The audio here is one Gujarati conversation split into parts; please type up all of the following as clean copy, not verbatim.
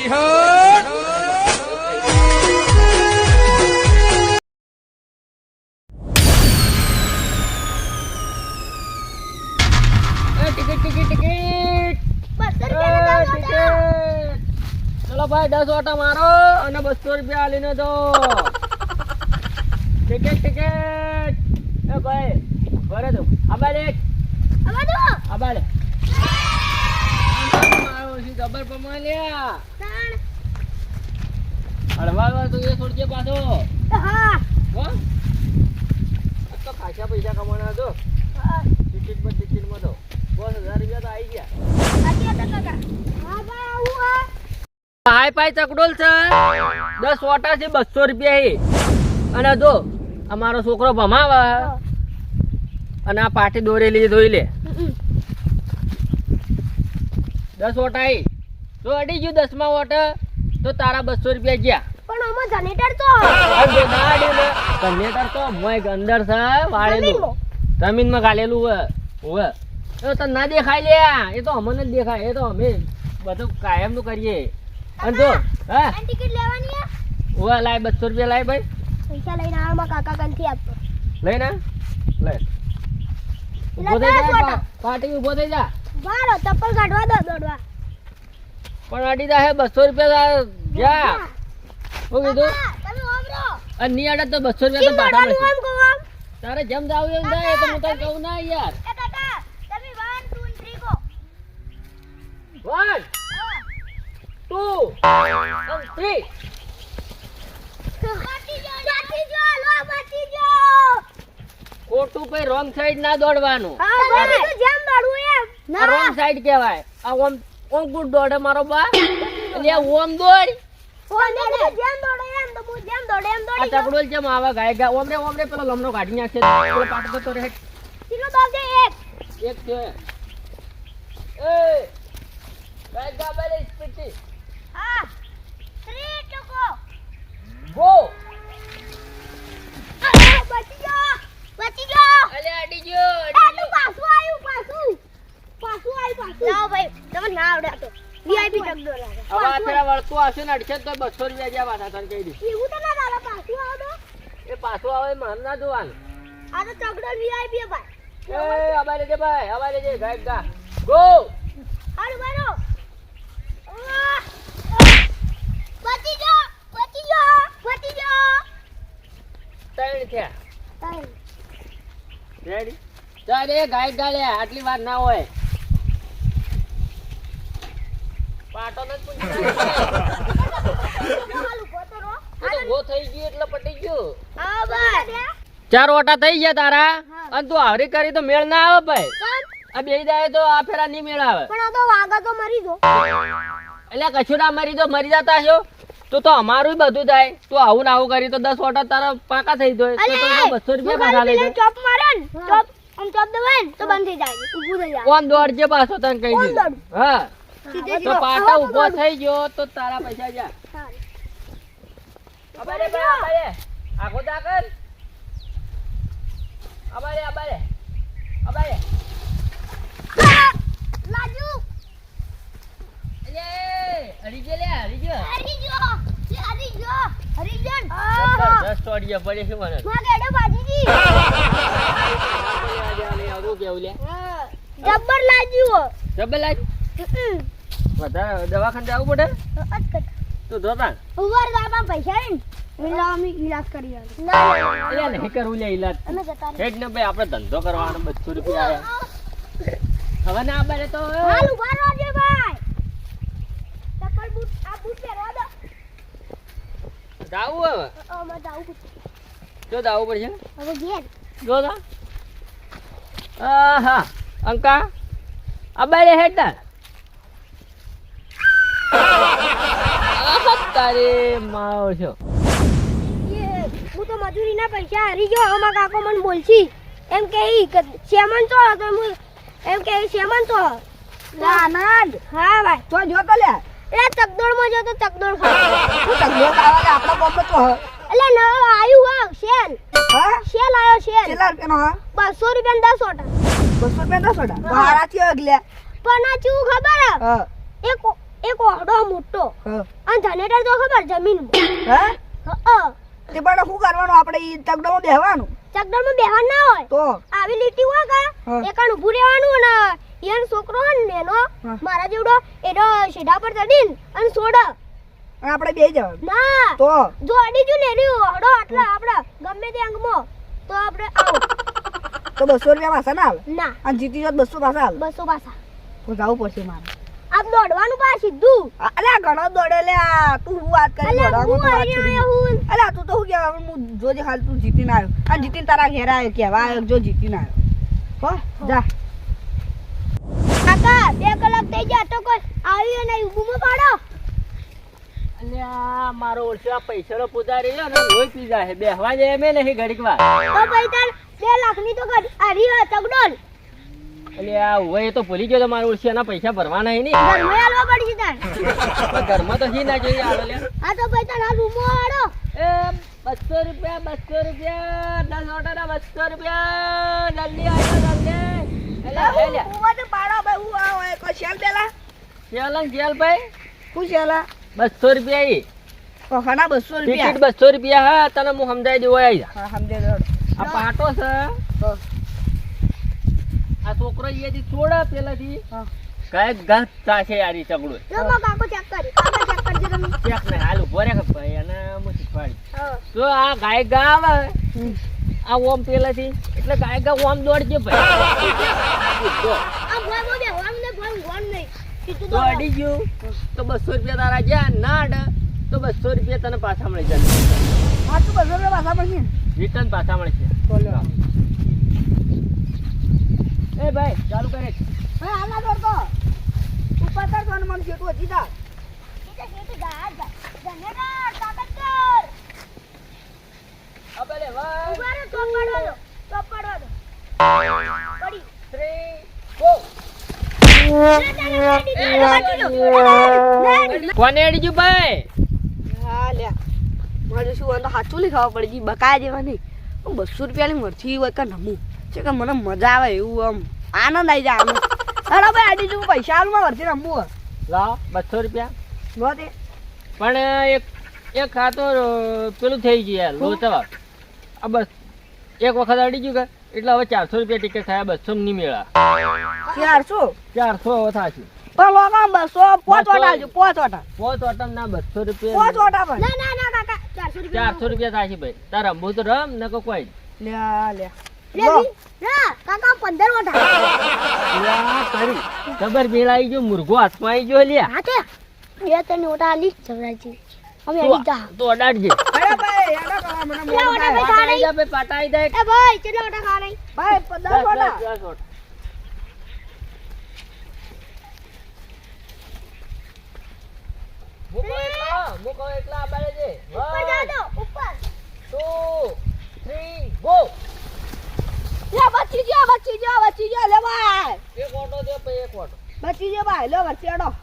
ચલો ભાઈ 10 ઓટા મારો અને 200 રૂપિયા આલીને દો. ટિકિટ એ ભાઈ ભરે દો. આબાલે મારો સી જબર પમા લ્યા હળવા તો એ છોડજે પાછો. હા હો તો ખાસા પૈસા કમાણા દો. ટિકિટ માં દો 10,000 રૂપિયા તો આવી ગયા. હાય પાય ચકડોલ છે 10 ઓટા છે 200 રૂપિયા. અને જો અમારો છોકરો ભમાવે અને આ પાટી દોરેલી ધોઈ લે. 10 ઓટા તો અડી ગયું 10મા ઓટા તો તારા 200 રૂપિયા ગયા. પણ આમાં જનરેટર તો મોય અંદર છે વાળેલું જમીનમાં ગાલેલું હોય તો તને ના દેખાય લે. એ તો અમને જ દેખાય. એ તો અમે બધું કાયમ નું કરીએ. અને જો હા ટિકિટ લેવાની ઓવા લાય 200 રૂપિયા લાય ભાઈ. પૈસા લઈને આમાં કાકા કંથી આપતો લઈને લે ઉભો થઈ જા. પાટી ઉભો થઈ જા. વારો ચપ્પલ કાઢવા દો દોડવા. પણ અડી જા હે 200 રૂપિયા જા. હું કીધું તમે ઓમરો અને ની અડે તો 200 રૂપિયા તો પાટા એમ કહો આમ તારે જેમ જાવ એમ જાય. તો હું તને કહું ના યાર. એ કાકા તમે 1 2 3 ગો 1 2 3 બાટી જો ખોટું પે રોંગ સાઈડ ના દોડવાનું. હા ભાઈ તો જેમ દોડવું એમ આ રોંગ સાઈડ કહેવાય. આ ઓમ ગુડ દોડે મારો બા. એટલે આ ઓમ દોડ જેમ દોડે એમ તો હું જેમ દોડે એમ આ દોડી ચકડોલ જેમ આવા ગાય ઓમરે પેલો લમણો કાઢી નાખશે. પેલો પાટો તો રહે કિલો દોડે એક છે. એ ગાય ગાબલે સ્પીડ હા 3 ટકો ગો. બચી ગયો અલે અડી ગયો પાછું આવ્યું લાવો ભાઈ તમે ના આવડે તો વીઆઈપી ટક દો લાગે હવે આ ફેરા વળતું આવશે ને અડશે તો 200 રૂપિયા જ્યાં પાછા તને કહી દઈશ. એવું તો ના દાદા પાછું આવડો એ પાછું આવે મન ના જોવાનું. આ તો ચકડો વીઆઈપી ભાઈ એ અબારે જે ભાઈ અબારે જે ગાય ગા ગો. હારું બારો બચી ગયો 3 થયા. તાઈ રેડી ચાલ એ ગાય ગાલે આટલી વાર ના હોય. પાટો ન ગો થઈ ગયું એટલે પટી ગયું. હા ભાઈ 4 ઓટા થઈ ગયા તારા. અને તું હારી કરી તો મેળ ના આવે ભાઈ. આ બે જાય તો આ ફેરા નહીં મેળ આવે. પણ આ તો વાગા તો મરી ગયો એટલે કશું ના મરી જતા છો તો અમારું બધું થાય. તું આવું ને આવું કરી તો 10 ઓટા તારા પાકા થઈ જાય. તો 200 રૂપિયા પાછા લઈ જાય. ચોપ મારે ને ચોપ દબાય ને તો બંધ થઈ જાય ઊભું થઈ જાય ઓમ દોડજે પાછો તને કહી દીધું. હા તો પાટા ઉભો થઈ ગયો તો તારા પૈસા જા. અબારે આખો દાખલ અબારે લાજુ અલે હરી ગયો હરીજન જબરદસ્ત ઓડિયો પડે છે મને. માં ગેડો બાજીજી આવું કેવું લે જબ્બર લાજ્યું જબર લાગ વધારે દવાખાને જવું પડે તો જોતા ઉવાર દાબા પૈસા ને મિલામી ઈલાજ કરી એટલે નહીં કરવું લે ઈલાજ. અમે જતા હેડ ને ભાઈ આપણે ધંધો કરવાનો 200 રૂપિયા આયા હવે ના બારે તો હાલ ઉભા રહેજો ભાઈ ચપ્પલ બૂટ આ બૂટ પહેરવા દો જાવું હવે અમે જાવું જો જાવું પડશે હવે ઘેર જો તા હા અંકા અબારે હેડ ના તારે માવ છો હું તો મજૂરીના પૈસા હારી ગયો અમાર કાકો મને બોલછી એમ કે શેમન તો હતો એમ કે શેમન તો આનંદ હા ભાઈ તો જો તો લે એ ચકદોડ માં જો તો ચકદોડ ખાવા તું તગલો ખાવા આપણા ગામમાં તો એટલે નવો આયુ હા શેલ હા શેલ આયો શેલ કેટલા રૂપિયાનો હા 200 રૂપિયા 10 ઓટા 200 રૂપિયા 10 ઓટા મારા થી અગલે પણ આ ચૂ ખબર હા એક ઓરડો મોટો હા. અને જનરેટર તો ખબર જમીનમાં હે હા તે પણ શું કરવાનું આપણે ઈ તગડામાં બેહવાનું ચકડોળમાં બેહવાનું ના હોય તો આવી લીટી હોય હા. કા એકાણ ઊભું રહેવાનું ને ઈયન છોકરો હોય ને એનો હા. મારા જેવડો એનો સીધા પર ચડીને અને છોડ અને આપણે બેહી જવાનું ના તો જો અડી જો ને એની ઓરડો આટલા આપડા ગમે તે અંગમાં તો આપણે આવો તો 200 રૂપિયા પાછા ના આવે ના અને જીતી જાત 200 પાછા આવે 200 પાછા તો જવું પડશે મારે આપ દોડવાનું પા સીધું અલ્યા ઘણો દોડે લે તું હું વાત કરી અલ્યા હું દોડવામાં તો વાત અહીંયા છોડી આયા હું અલ્યા તું તો હું કહેવા હું જોજે ખાલી તું જીતીને આવ્યો અને જીતીને તારા ઘેર આવ્યો કહેવા આવ્યો જો જીતીને આવ્યો હો જા કાકા 2 કલાક થઈ ગયા તો કોઈ આવ્યો નહીં ઊભું પાડો અલ્યા મારો ઓળખ્યો આ પૈસાનો પુજારી રહ્યો ને રોજ પી જાય બેહવા જાય એમે નહીં ઘડીક વાર તો ભાઈ તાર 2 લાખની તો આરી હોય ચકડોળ અલ્યા હોય તો ભૂલી ગયો તો મારો ઓળખ્યાના પૈસા ભરવાના હે નહીં ઘરમાં આલવા પડી છે તાર તો ઘરમાં તો હી ના જોઈએ આવે લે આ તો ભાઈ તાર હાલ ઊભો આડો એ 200 રૂપિયા 200 રૂપિયા 10 ઓટાના 200 રૂપિયા જલ્દી આવ્યો જલ્દી અલ્યા હું અલ્યા વાત પાડો ભાઈ હું આ હોય કોઈ શેલ પેલા ચાલન ચાલ ભાઈ હું શેલા 200 રૂપિયા ઈ કોખાના 200 ટિકિટ રૂપિયા 200 રૂપિયા હા તને હું સમજાઈ દઉં આવી જા હા સમજે દોડ આ પાટો છે તો આ છોકરો અહીંયાથી છોડા પેલાથી હા કાંઈક ઘાસ ચાશે યાર ઈ ચકડો જો માં કાકો ચેક કરી કાકા ચેક કરજો તમે ચેક ને હાલ ઉભો રે કે ભાઈ અને હું શીખવાડી હા તો આ ગાય ગા આવે આ ઓમ પેલાથી એટલે ગાય ગા ઓમ દોડજે ભાઈ તો આ ભોય મો બે હોમ ને ભોય હોમ નહીં સીધું તો અડી ગયું તો 200 રૂપિયા તારા જ્યાં ના અડે તો 200 રૂપિયા તને પાછા મળી જાય હા તું 200 રૂપિયા પાછા પડશે રિટર્ન પાછા મળશે તો લ્યો એ ભાઈ ચાલુ કરે હા હાલા દોડ તો ઉપર કર તો મન જેટલું હતી તા સીધું જા જનરેટર તાકાત કર અબે લે 1 ઉભા રહો તો પાડો દો પડી 3 4 કોને અડી ગયું ભાઈ હા લે મારે શું હોય તો સાચું લઈ ખાવા પડી ગઈ બકાયા જેવા નહીં 200 રૂપિયાની મરથી હોય કે નમું છે કે મને મજા આવે એવું આમ આનંદ આવી જાય આનંદ અરે ભાઈ આડી જવું પૈસા હાલમાં વરથી રમવું લાવ 200 રૂપિયા લો તે પણ એક ખાતો પેલું થઈ ગયું યાર લોચવા આ બસ એક વખત અડી ગયું કે એટલે હવે 400 રૂપિયા ટિકિટ થયા 200 ની મેળા 400 400 હવે થશે પણ લોકો 200 પોચ ઓટા આવજો પોચ ઓટા પોત ઓટમ ના 200 પોચ રૂપિયા ઓટા પણ ના ના ના કાકા 400 રૂપિયા 400 રૂપિયા થશે ભાઈ તાર રમવું તો રમ ન કોઈ લે લે ના કાકા 15 ઓઠા લ્યા તારી જબર બેલ આવી ગયો મુર્ગો હાથમાં આવી ગયો લ્યા હા તે 2-3 ઓઠા આલી જવરાજી અમે આલી જા તો અડાડજે અરે ભાઈ એડા કરવા મને કેટલા ઓટા ભાઈ પાટાઈ જા ભાઈ પાટાઈ દે એ ભાઈ કેટલા ઓઠા ખા રહી ભાઈ 10 ઓટા મૂકો એટલા આબાડે છે ઉપર જા દો ઉપર 2 3 ગો લે બચી જા લે ભાઈ એક ઓટો દે ભાઈ એક ઓટો બચી જા ભાઈ લો વરસી આડો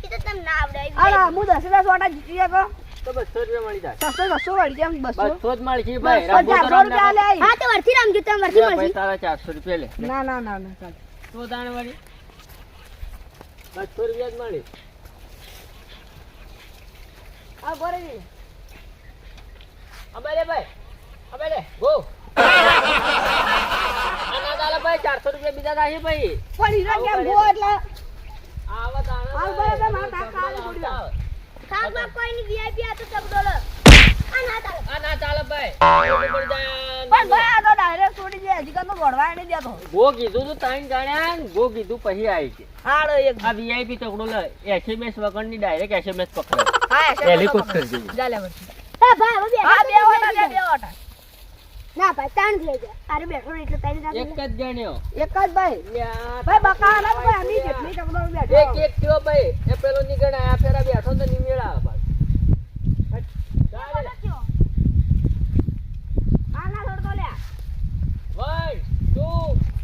એ તો તમને ના આવડે અરે હું 10 ઓટા જીતી ગયો તો 200 રૂપિયા મળી જાય 600 વળી જેમ 200 200 જ મળી ભાઈ 400 રૂપિયા લે હા તો વરથી રમજો તમે વરથી ભાઈ મળશે તારા 400 રૂપિયા લે ના ના ના ના ચાલ તો તાણ વાળી 200 રૂપિયા જ મળી આ ગોરે લે અબે લે ભાઈ અબે લે ગો આના ચાલે ભાઈ 400 રૂપિયા બીજા થાય ભાઈ પણ હીરા કેમ ગો એટલે આવા તાણ હાલ ભાઈ બે માર ટાકા આલે ગુડિયા ખાગમાં કોઈની VIP આ તો ચકડોળ આ ના ચાલે આ ના ચાલે ભાઈ પણ ભાઈ આ તો ડાયરેક્ટ છોડી દે હજી કાનો ગોળવા નહીં દેતો ગો કીધું તું તાણ જાણ્યા ને ગો કીધું પછી આવી છે હાડ એક આ VIP ચકડો લે SMS વગરની ડાયરેક્ટ SMS પકડે હા હેલિકોપ્ટર જેવી જા લે વરસી એ ભાઈ હવે હા બે ઓટા લે બે ઓટા ના ભાઈ તાણ થઈ જાય અરે બેઠો ને એટલે તારી એક જ ગણ્યો એક જ ભાઈ લ્યા, ભાઈ બકા ના ભાઈ અમી જેટલી ચકડો બેઠો એક એક થયો ભાઈ એ પેલો નીકળ આ ફેરા બેઠો તો નિમેળા આવે પાછો. ચાલે. આ ના છોડતો લે 1 2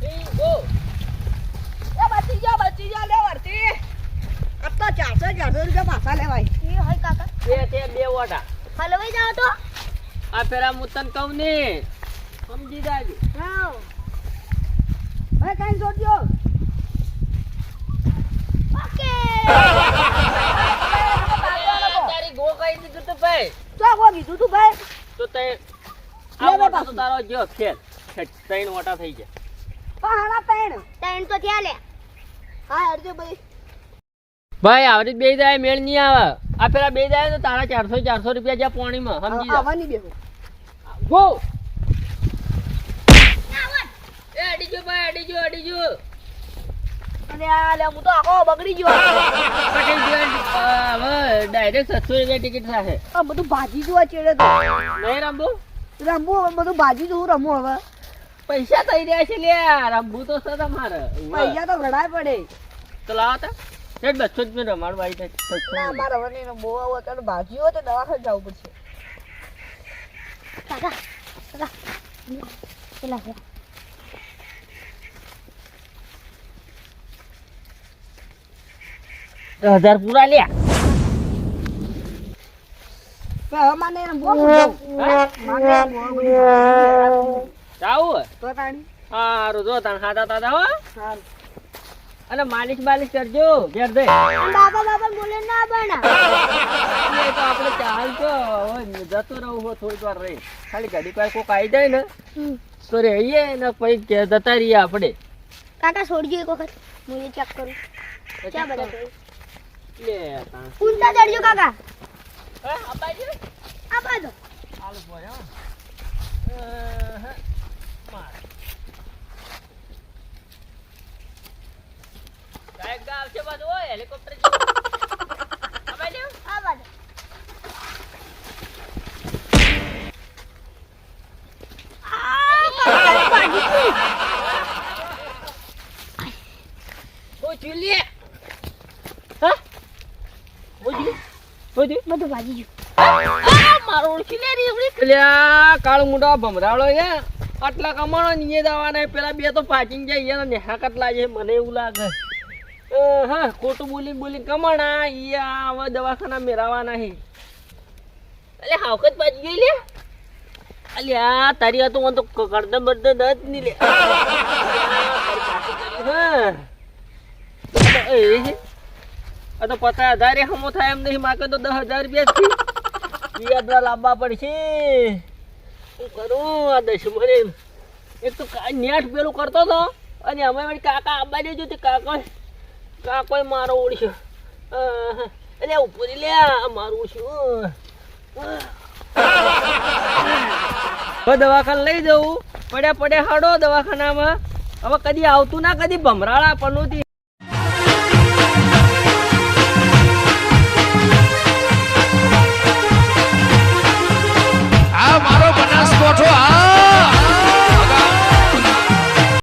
3 ગો એ બચી જા લે વરસી આ તો 400 રૂપિયા પાછા લેવાય એ હોય કાકા બે ઓટા હલવાઈ જાવ તો આ ફેરા હું તને કહું ને સમજી જાજો હા ભાઈ કાઈ છોડજો ઓકે કોઈ કીધું તું ભાઈ તો તે લે આ લે મોટા તો પાછું. તારો જો ખેલ 3 મોટા થઈ ગયા. પણ હાડા ત્રણ ત્રણ તો થયા લે હા હરજો ભાઈ ભાઈ આવરી બે જાય મેળ નહીં આવે. આ પેલા બે જાય તો તારા 400 રૂપિયા જ્યાં પાણીમાં સમજી જા. આવવાની બેહો ગો એ અડીજો ભાઈ અડીજો અને આ લે હું તો આખો બગડી ગયો પટી ગયો. હવે ડાયરેક્ટ 700 રૂપિયા ટિકિટ થશે. આ બધું ભાજી જોવા ચેડે તો નહીં રમવું રમવું હવે બધું ભાજી જોવું રમવું હવે પૈસા થઈ રહ્યા છે લ્યા રમવું તો છે તમારે. પૈસા તો ઘણા પડે તો લાવો તા 200 રૂપિયા રમાડ ભાઈ ના મારે હવે નહીં બહુ આવું અત્યારે ભાજી હોય તો દવાખાને જવું પડશે કાકા કાકા પેલા છે 10,000 પૂરા લ્યા. હવે માને રમવું માને જાવું તો તાણી સારું જો તને ખાતા તાતા હો. સારું અને માલિશ કરજો ઘેર જઈ. બાબા બોલે ના બના એ તો આપણે ચાલજો હવે જતું રહું હો થોડીક વાર રહી ખાલી ઘડીક વાર કોક આવી જાય ને તો રહીએ ને પછી જતા રહીએ આપણે. કાકા છોડજો એક વખત હું એ ચેક કરું ક્યાં બધા છે? લે તાણ. ઊંચા ચડજો કાકા હે, આ બાજુ? આ બાજુ હાલ બોય હો. માર. કાંઈક ગાવ છે બધું હોય હેલિકોપ્ટર જેવું. આ બાજુ? આ બાજુ ઓ ચુલી હા બોજી બધું ભાજી ગયું મારો ઓળખી લે રે પેલા કાળ મુંડા ભમરાળો હે આટલા કમાણો ને એ દવાના પેલા બે તો પાચીને જાય એને નેહા કટલા છે મને એવું લાગે. હા ખોટું બોલી કમાણા ઈ આવા દવાખાના મેરાવાના હે. અલે હાવકત પાછી ગઈ લે અલ્યા તારી આ તો મને તો કરદન બરદન જ નહીં લે. હા આ તો 50,000 હમો થાય એમ નહીં માકે તો 10,000 રૂપિયા થી યાદવા લાવવા પડશે. શું કરું આ દશમને એક તો નેટ પેલું કરતો હતો અને અમે વળી કાકા આબા દેજો તે કાકો મારો ઓળશે એટલે ઉપર લે મારું શું હવે દવાખાને લઈ જવું પડ્યા હાડો દવાખાનામાં. હવે કદી આવતું ના કદી ભમરાળા પનોતી